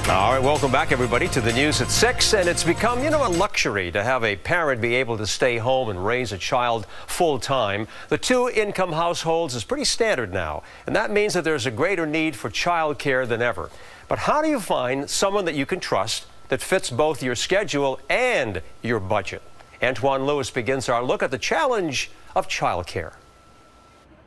All right, welcome back, everybody, to the news at 6. And it's become, a luxury to have a parent be able to stay home and raise a child full time. The two-income households is pretty standard now, and that means that there's a greater need for child care than ever. But how do you find someone that you can trust that fits both your schedule and your budget? Antoine Lewis begins our look at the challenge of child care.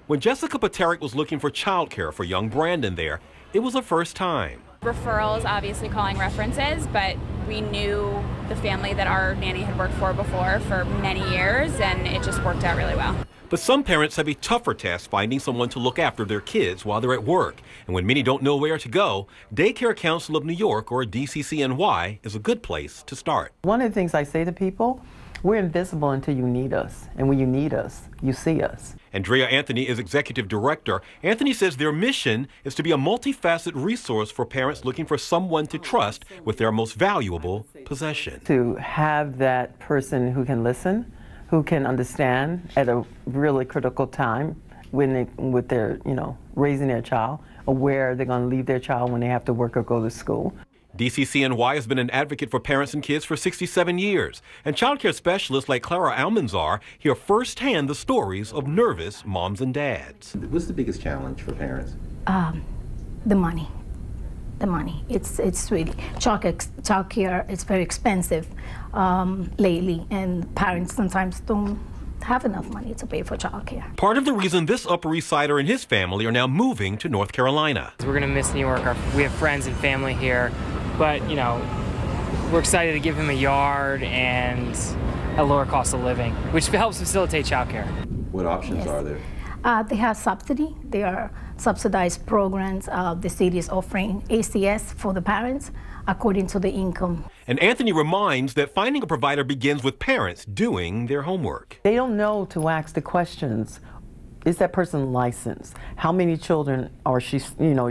When Jessica Paterick was looking for child care for young Brandon there, it was her first time. Referrals, obviously calling references, but we knew the family that our nanny had worked for before for many years, and it just worked out really well. But some parents have a tougher task finding someone to look after their kids while they're at work. And when many don't know where to go, Daycare Council of New York, or DCCNY, is a good place to start. One of the things I say to people, we're invisible until you need us. And when you need us, you see us. Andrea Anthony is executive director. Anthony says their mission is to be a multifaceted resource for parents looking for someone to trust with their most valuable possession. To have that person who can listen, who can understand at a really critical time with their, raising their child, or where they're going to leave their child when they have to work or go to school. DCCNY has been an advocate for parents and kids for 67 years, and child care specialists like Clara Almanzar hear firsthand the stories of nervous moms and dads. What's the biggest challenge for parents? The money. The money. It's really child care. It's very expensive lately, and parents sometimes don't have enough money to pay for child care. Part of the reason this Upper East Sider and his family are now moving to North Carolina. We're going to miss New York. We have friends and family here, but we're excited to give him a yard and a lower cost of living, which helps facilitate child care. What options are there? They have subsidy. They are subsidized programs. The city is offering ACS for the parents according to the income. And Anthony reminds that finding a provider begins with parents doing their homework. They don't know to ask the questions. Is that person licensed? How many children is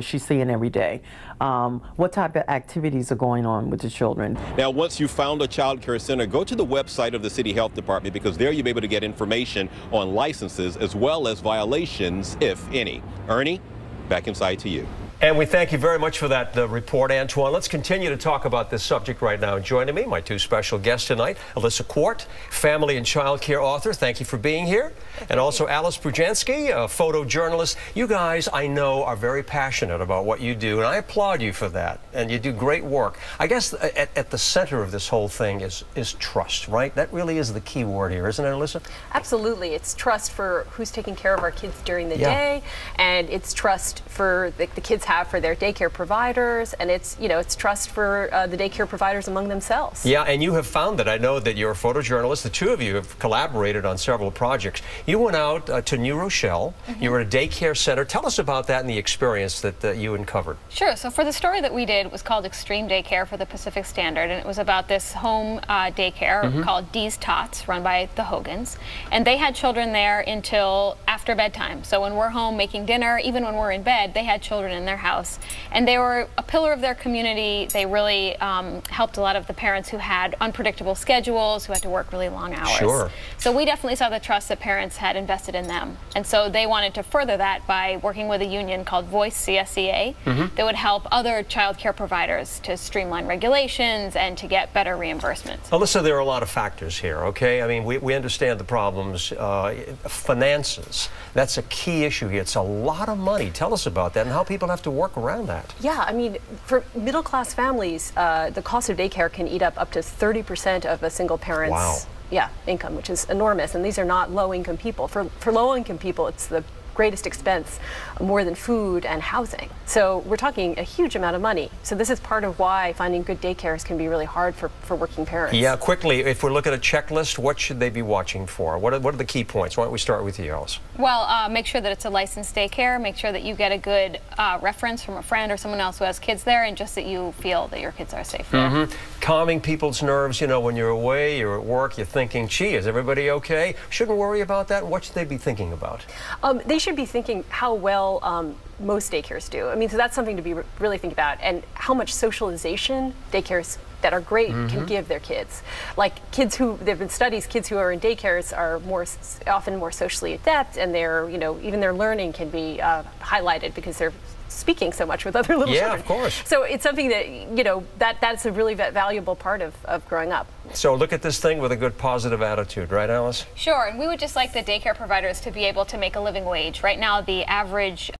she seeing every day? What type of activities are going on with the children? Now, once you've found a child care center, go to the website of the City Health Department, because there you'll be able to get information on licenses as well as violations, if any. Ernie, back inside to you. And we thank you very much for that report, Antoine. Let's continue to talk about this subject right now. Joining me, my two special guests tonight, Alyssa Quart, family and child care author. Thank you for being here. And also Alice Brujansky, a photojournalist. You guys, I know, are very passionate about what you do, and I applaud you for that. And you do great work. I guess at the center of this whole thing is trust, right? That really is the key word here, isn't it, Alyssa? Absolutely. It's trust for who's taking care of our kids during the day, and it's trust for the kids have for their daycare providers, and it's trust for the daycare providers among themselves. Yeah, and you have found that. I know that you're a photojournalist. The two of you have collaborated on several projects. You went out to New Rochelle. You were at a daycare center. Tell us about that and the experience that you uncovered. Sure. So for the story that we did, it was called Extreme Daycare for the Pacific Standard, and it was about this home daycare called Dee's Tots, run by the Hogans, and they had children there until after bedtime. So when we're home making dinner, even when we're in bed, they had children in their house, and they were a pillar of their community. They really helped a lot of the parents who had unpredictable schedules, who had to work really long hours. Sure. So we definitely saw the trust that parents had invested in them, and so they wanted to further that by working with a union called Voice CSEA that would help other child care providers to streamline regulations and to get better reimbursements. Alyssa, there are a lot of factors here, okay? I mean, we understand the problems. Finances, that's a key issue here. It's a lot of money. Tell us about that and how people have to work around that. Yeah, I mean, for middle-class families, the cost of daycare can eat up to 30% of a single parent's income, which is enormous. And these are not low-income people. For low-income people, it's the greatest expense, more than food and housing. So we're talking a huge amount of money. So this is part of why finding good daycares can be really hard for working parents. Yeah, quickly, if we look at a checklist, what should they be watching for? What are the key points? Why don't we start with you, Alice? Well, make sure that it's a licensed daycare. Make sure that you get a good reference from a friend or someone else who has kids there, and just that you feel that your kids are safe there. Calming people's nerves. When you're away, you're at work, you're thinking, gee, is everybody okay? Shouldn't worry about that. What should they be thinking about? They should be thinking how well most daycares do. I mean, so that's something to be really think about, and how much socialization daycares that are great can give their kids. Like kids there have been studies, kids who are in daycares are often more socially adept, and even their learning can be highlighted because they're speaking so much with other little children. Yeah, of course. So it's something that, you know, that's a really valuable part of growing up. So look at this thing with a good positive attitude, right, Alice? Sure, and we would just like the daycare providers to be able to make a living wage. Right now, the average